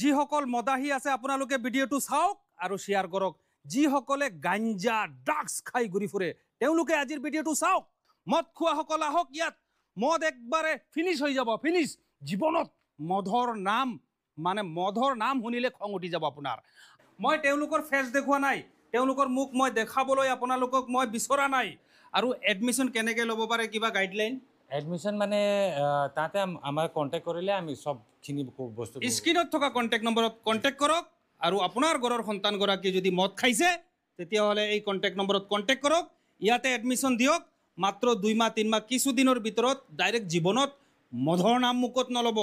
যিসকল মদাহী আছে আপোনালোকে ভিডিঅ'টো চাওক আৰু শ্বেয়াৰ কৰক। যিসকলে গাঞ্জা ড্ৰাগছ খাই ঘূৰি ফুৰে তেওঁলোকে আজিৰ ভিডিঅ'টো চাওক। মদ খোৱাসকল আহক ইয়াত। মদ একবাৰে ফিনিছ হৈ যাব, ফিনিছ। জীৱনত মধৰ নাম শুনিলে খং উঠি যাব আপোনাৰ। মই তেওঁলোকৰ ফেচ দেখুওৱা নাই, তেওঁলোকৰ মুখ মই দেখাবলৈ আপোনালোকক মই বিচৰা নাই। আৰু এডমিশ্যন কেনেকৈ ল'ব পাৰে কিবা গাইডলাইন? এডমিশ্যন মানে তাতে আমাৰ কণ্টেক্ট কৰিলে আমি সবখিনি বস্তু স্ক্ৰীনত থকা কণ্টেক্ট নম্বৰত কণ্টেক্ট কৰক। আৰু আপোনাৰ ঘৰৰ সন্তানগৰাকী যদি মদ খাইছে তেতিয়াহ'লে এই কণ্টেক্ট নম্বৰত কণ্টেক্ট কৰক। ইয়াতে এডমিশ্যন দিয়ক। মাত্ৰ 2 মাহ 3 মাহ কিছুদিনৰ ভিতৰত ডাইৰেক্ট জীৱনত মধৰ নাম মুখত নল'ব।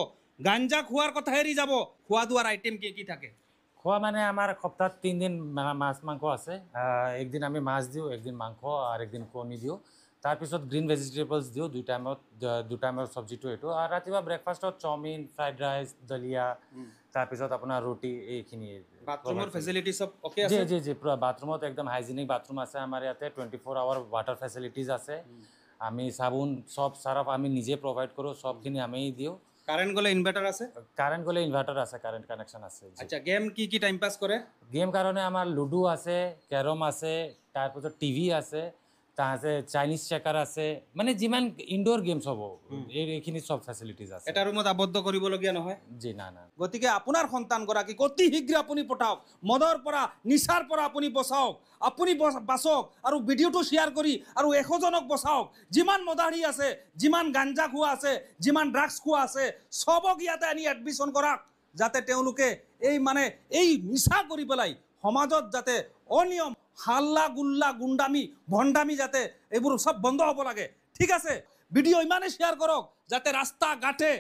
গাঞ্জা খোৱাৰ কথা এৰি যাব। খোৱা দোৱাৰ আইটেম কি থাকে? খোৱা মানে আমাৰ সপ্তাহত 3 দিন মাছ মাংস আছে। একদিন আমি মাছ দিওঁ, একদিন মাংস আৰু একদিন কণী দিওঁ। তাৰপিছত গ্ৰীণ ভেজিটেবলছ দিওঁ 2 টাইমৰ চব্জিটো এইটো। আৰু ৰাতিপুৱা ব্ৰেকফাষ্টত চাওমিন, ফ্ৰাইড ৰাইচ, দলিয়া, তাৰপিছত আপোনাৰ ৰুটি এইখিনি। বাথৰুমৰ ফেচিলিটি চব অ'কে আছে? জি পুৰা বাথৰুমত একদম হাইজেনিক বাথৰুম আছে আমাৰ ইয়াতে। 24 আৱাৰ ৱাটাৰ ফেচিলিটিজ আছে। আমি চাবোন চব চাৰফ আমি নিজে প্ৰভাইড কৰোঁ, সবখিনি আমি দিওঁ। কাৰেণ্ট গ'লে ইনভাৰ্টাৰ আছে? কাৰেণ্ট গ'লে ইনভাৰ্টাৰ আছে, কাৰেণ্ট কানেকশ্যন আছে। আচ্ছা, গেম কি টাইম পাছ কৰে? গেম কাৰণে আমাৰ লুডু আছে, কেৰম আছে, তাৰপিছত টিভি আছে, তাৰপিছত চাইনিজ চেকাৰ আছে, মানে যিমান ইনডোৰ গেমছ হ'ব এইখিনি চব ফেচিলিটিজ আছে। এটা ৰুমত আবদ্ধ কৰিবলগীয়া নহয়? জি না। গতিকে আপোনাৰ সন্তানগৰাকীক অতি শীঘ্ৰে আপুনি পঠাওক। মদৰ পৰা, নিচাৰ পৰা আপুনি বচাওক, আপুনি বাচক। আৰু ভিডিঅ'টো শ্বেয়াৰ কৰি আৰু 100জনক বচাওক। যিমান মদাহী আছে, যিমান গাঞ্জা খোৱা আছে, যিমান ড্ৰাগছ খোৱা আছে, চবক ইয়াতে আনি এডমিশ্যন কৰাক, যাতে তেওঁলোকে এই নিচা কৰি পেলাই সমাজত যাতে অনিয়ম, হাল্লা গুল্লা, গুণ্ডামি, ভণ্ডামি যাতে এইবোৰ চব বন্ধ হ'ব লাগে। ঠিক আছে, ভিডিঅ' ইমানেই শ্বেয়াৰ কৰক যাতে ৰাস্তা ঘাটে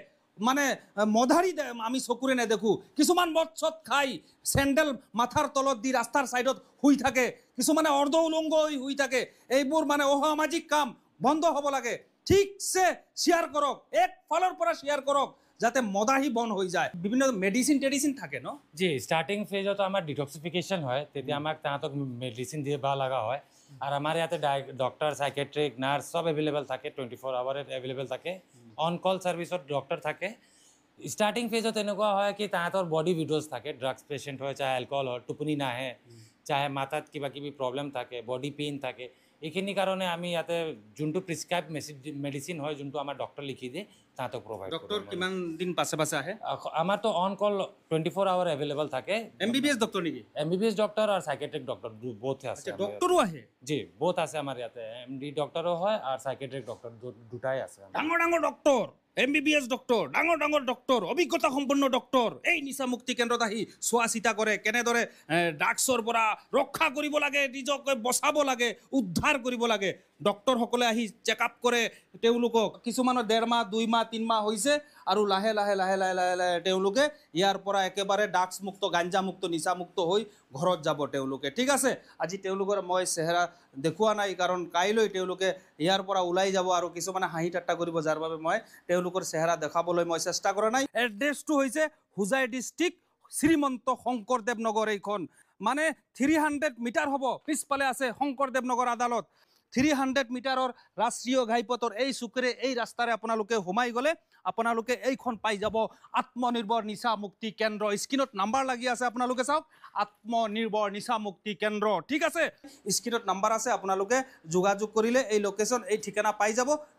মদাহী আমি চকুৰে নেদেখোঁ। কিছুমান মদ চদ খাই চেণ্ডেল মাথাৰ তলত দি ৰাস্তাৰ ছাইডত শুই থাকে, কিছুমানে অৰ্ধ উলংগ হৈ শুই থাকে। এইবোৰ অসামাজিক কাম বন্ধ হ'ব লাগে। ঠিকছে শ্বেয়াৰ কৰক, একফালৰ পৰা শ্বেয়াৰ কৰক যাতে মদাহী বন্ধ হৈ যায়। বিভিন্ন মেডিচিন থাকে ন? জি, ষ্টাৰ্টিং ফেজত আমাৰ ডিটক্সিফিকেশ্যন হয়, তেতিয়া আমাক তাহাঁতক মেডিচিন দিব লগা হয়। আৰু আমাৰ ইয়াতে ডক্টৰ, চাইকেট্ৰিক, নাৰ্ছ চব এভেইলেবল থাকে, 24 আৱাৰ এভেইলেবল থাকে। অন কল ছাৰ্ভিচত ডক্টৰ থাকে। ষ্টাৰ্টিং ফেজত এনেকুৱা হয় কি তাহাঁতৰ বডি ভিডিঅ'জ থাকে, ড্ৰাগছ পেচেণ্ট হয়, চাহে এলকহল হয়, টোপনি নাহে, চাহে মাথাত কিবা প্ৰব্লেম থাকে, বডি পেইন থাকে। এইখিনি কাৰণে আমি ইয়াতে যোনটো প্ৰিছক্ৰাইব মেডিচিন হয়, যোনটো আমাৰ ডক্টৰ লিখি দিয়ে, তাহাঁতক প্ৰভাইড কৰোঁ। ডক্টৰ কিমান দিন পাছে আহে? আমাৰতো অন কল 24 আৱাৰ এভেইলেবল থাকে। MBBS ডক্টৰ নেকি? MBBS ডক্টৰ আৰু চাইকেট্ৰিক ডক্টৰ বোথে আছে। ডক্টৰো আহে? জি, বোথ আছে আমাৰ ইয়াতে। MD ডক্টৰো হয় আৰু চাইকেট্ৰিক ডক্টৰ দুটাই আছে। ডাঙৰ ডক্টৰ, MBBS ডক্টৰ, ডাঙৰ ডক্টৰ, অভিজ্ঞতা সম্পন্ন ডক্টৰ এই নিচা মুক্তি কেন্দ্ৰত আহি চোৱা চিতা কৰে কেনেদৰে ড্ৰাগছৰ পৰা ৰক্ষা কৰিব লাগে, নিজকে বচাব লাগে, উদ্ধাৰ কৰিব লাগে। ডক্টৰসকলে আহি চেকআপ কৰে তেওঁলোকক। কিছুমানৰ 1.5 মাহ 2 মাহ 3 মাহ হৈছে আৰু লাহে লাহে তেওঁলোকে ইয়াৰ পৰা একেবাৰে ড্ৰাগছ মুক্ত, গাঞ্জা মুক্ত, নিচা মুক্ত হৈ ঘৰত যাব তেওঁলোকে। ঠিক আছে, আজি তেওঁলোকৰ মই চেহেৰা দেখুওৱা নাই, কাৰণ কাইলৈ তেওঁলোকে ইয়াৰ পৰা ওলাই যাব আৰু কিছুমানে হাঁহি ঠাট্টা কৰিব, যাৰ বাবে মই তেওঁলোকৰ চেহেৰা দেখাবলৈ মই চেষ্টা কৰা নাই। এড্ৰেছটো হৈছে হোজাই ডিষ্ট্ৰিক্ট, শ্ৰীমন্ত শংকৰদেৱ নগৰ। এইখন 300 মিটাৰ হ'ব। পিছফালে আছে শংকৰদেৱ নগৰ আদালত। 300 মিটাৰৰ ৰাষ্ট্ৰীয় ঘাইপথৰ এই চুকেৰে এই ৰাস্তাৰে আপোনালোকে সোমাই গ'লে আপোনালোকে এইখন পাই যাব, আত্মনিৰ্ভৰ নিচা মুক্তি কেন্দ্ৰ। স্ক্ৰীনত নাম্বাৰ লাগি আছে, আপোনালোকে চাওক, আত্মনিৰ্ভৰ নিচা মুক্তি কেন্দ্ৰ। ঠিক আছে, স্ক্ৰীনত নাম্বাৰ আছে, আপোনালোকে যোগাযোগ কৰিলে এই লোকেশ্যন, এই ঠিকনা পাই যাব।